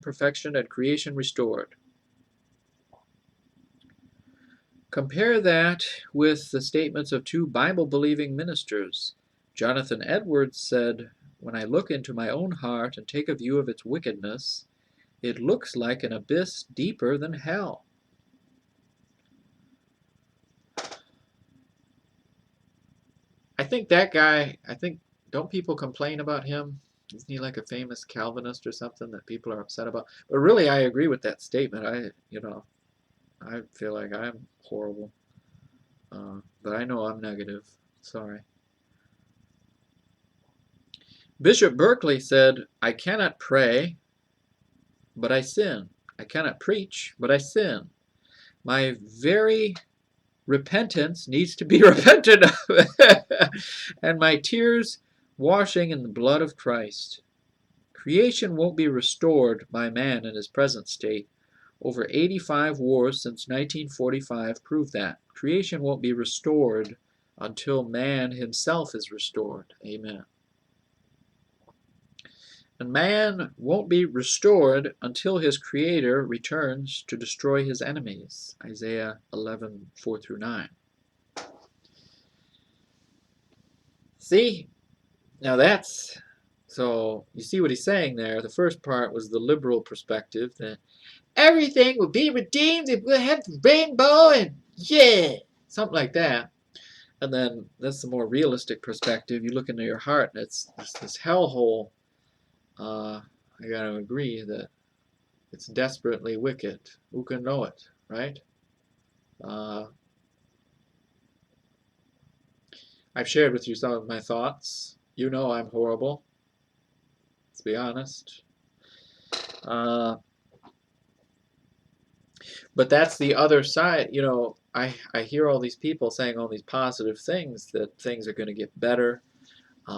perfection and creation restored. Compare that with the statements of two Bible-believing ministers. Jonathan Edwards said, "When I look into my own heart and take a view of its wickedness, it looks like an abyss deeper than hell." I think that guy, don't people complain about him? Isn't he like a famous Calvinist or something that people are upset about? But really, I agree with that statement. I feel like I'm horrible. But I know I'm negative. Sorry. Bishop Berkeley said, "I cannot pray, but I sin. I cannot preach, but I sin. My very repentance needs to be repented of, and my tears washing in the blood of Christ. Creation won't be restored by man in his present state. Over 85 wars since 1945 prove that. Creation won't be restored until man himself is restored." Amen. And man won't be restored until his Creator returns to destroy his enemies. Isaiah 11:4-9. See? Now so you see what he's saying there. The first part was the liberal perspective that everything will be redeemed if we have the rainbow and yeah, something like that. And then that's the more realistic perspective. You look into your heart and it's this hellhole. I gotta agree that it's desperately wicked. Who can know it, right? I've shared with you some of my thoughts. You know I'm horrible. Let's be honest. Uh, but that's the other side. I hear all these people saying all these positive things, that things are going to get better.